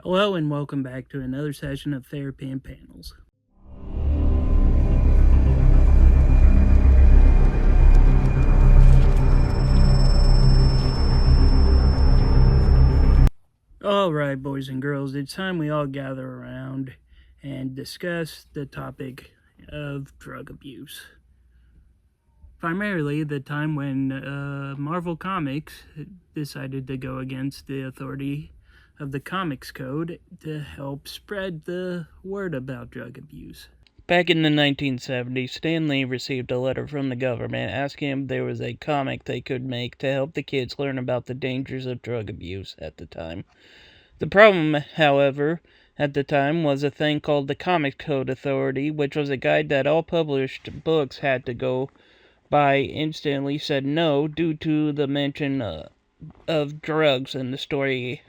Hello and welcome back to another session of Therapy and Panels. Alright, boys and girls, it's time we all gather around and discuss the topic of drug abuse. Primarily the time when Marvel Comics decided to go against the authority of the Comics Code to help spread the word about drug abuse. Back in the 1970s, Stan Lee received a letter from the government asking if there was a comic they could make to help the kids learn about the dangers of drug abuse at the time. The problem, however, at the time was a thing called the Comics Code Authority, which was a guide that all published books had to go by. Instantly said no due to the mention of drugs in the story.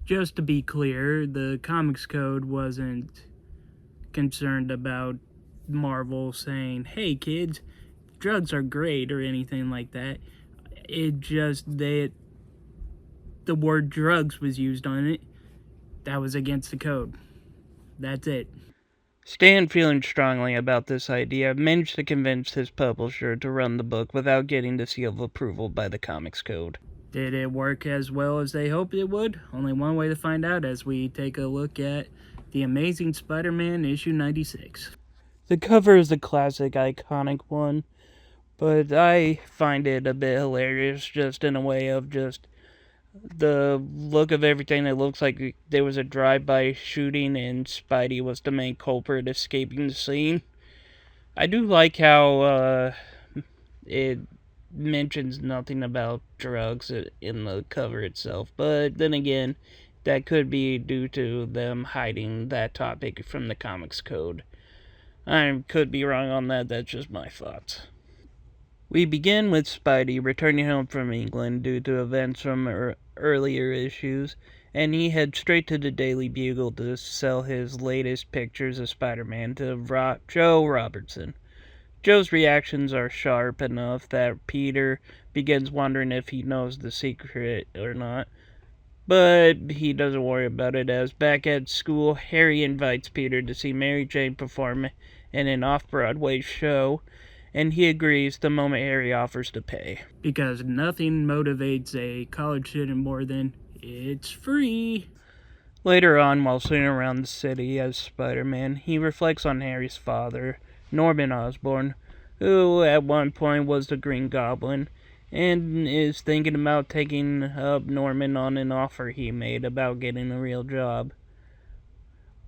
Just to be clear, the Comics Code wasn't concerned about Marvel saying, hey kids, drugs are great or anything like that. It just that the word drugs was used on it. That was against the code. That's it. Stan, feeling strongly about this idea, managed to convince his publisher to run the book without getting the seal of approval by the Comics Code. Did it work as well as they hoped it would? Only one way to find out as we take a look at The Amazing Spider-Man issue 96. The cover is a classic, iconic one, but I find it a bit hilarious just in a way of just the look of everything. It looks like there was a drive-by shooting and Spidey was the main culprit escaping the scene. I do like how it mentions nothing about drugs in the cover itself, but then again, that could be due to them hiding that topic from the Comics Code. I could be wrong on that, that's just my thoughts. We begin with Spidey returning home from England due to events from earlier issues, and he heads straight to the Daily Bugle to sell his latest pictures of Spider-Man to Joe Robertson. Joe's reactions are sharp enough that Peter begins wondering if he knows the secret or not, but he doesn't worry about it as back at school, Harry invites Peter to see Mary Jane perform in an off-Broadway show, and he agrees the moment Harry offers to pay. Because nothing motivates a college student more than it's free. Later on, while sitting around the city as Spider-Man, he reflects on Harry's father, Norman Osborn, who at one point was the Green Goblin, and is thinking about taking up Norman on an offer he made about getting a real job.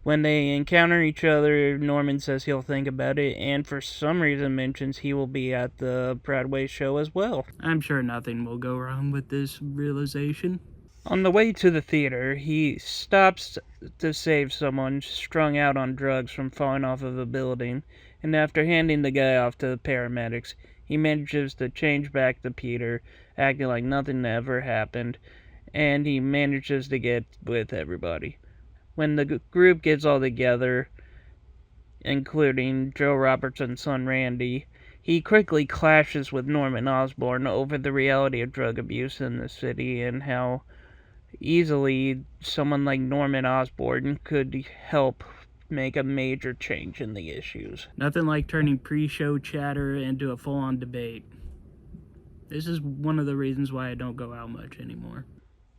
When they encounter each other, Norman says he'll think about it, and for some reason mentions he will be at the Broadway show as well. I'm sure nothing will go wrong with this realization. On the way to the theater, he stops to save someone strung out on drugs from falling off of a building, and after handing the guy off to the paramedics, he manages to change back to Peter, acting like nothing ever happened, and he manages to get with everybody. When the group gets all together, including Joe Robertson's son Randy, he quickly clashes with Norman Osborn over the reality of drug abuse in the city and how easily someone like Norman Osborn could help make a major change in the issues. Nothing like turning pre-show chatter into a full-on debate. This is one of the reasons why I don't go out much anymore.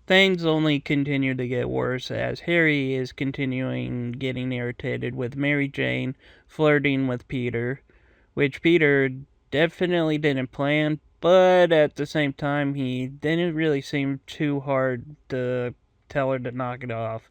Things only continue to get worse as Harry is continuing getting irritated with Mary Jane flirting with Peter, which Peter definitely didn't plan, but at the same time he didn't really seem too hard to tell her to knock it off.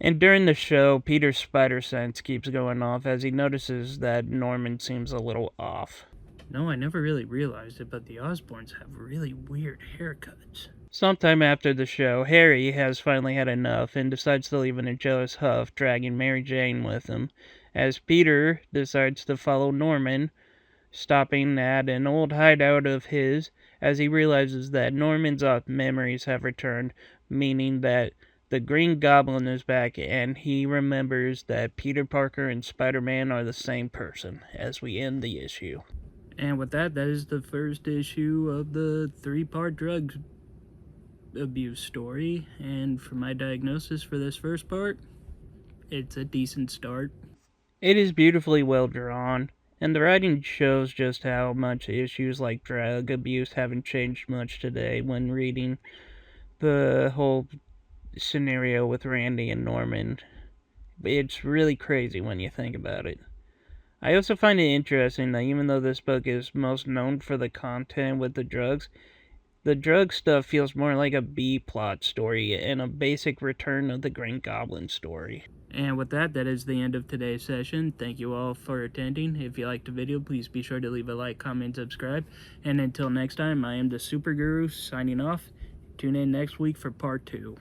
And during the show, Peter's spider sense keeps going off as he notices that Norman seems a little off. No, I never really realized it, but the Osborns have really weird haircuts. Sometime after the show, Harry has finally had enough and decides to leave in a jealous huff, dragging Mary Jane with him, as Peter decides to follow Norman, stopping at an old hideout of his as he realizes that Norman's memories have returned, meaning that the Green Goblin is back, and he remembers that Peter Parker and Spider-Man are the same person as we end the issue. And with that, that is the first issue of the three-part drug abuse story, and for my diagnosis for this first part, it's a decent start. It is beautifully well drawn, and the writing shows just how much issues like drug abuse haven't changed much today when reading the whole scenario with Randy and Norman. It's really crazy when you think about it. I also find it interesting that even though this book is most known for the content with the drug stuff feels more like a B-plot story and a basic Return of the Green Goblin story. And with that, that is the end of today's session. Thank you all for attending. If you liked the video, please be sure to leave a like, comment, subscribe. And until next time, I am the Super Guru signing off. Tune in next week for part 2.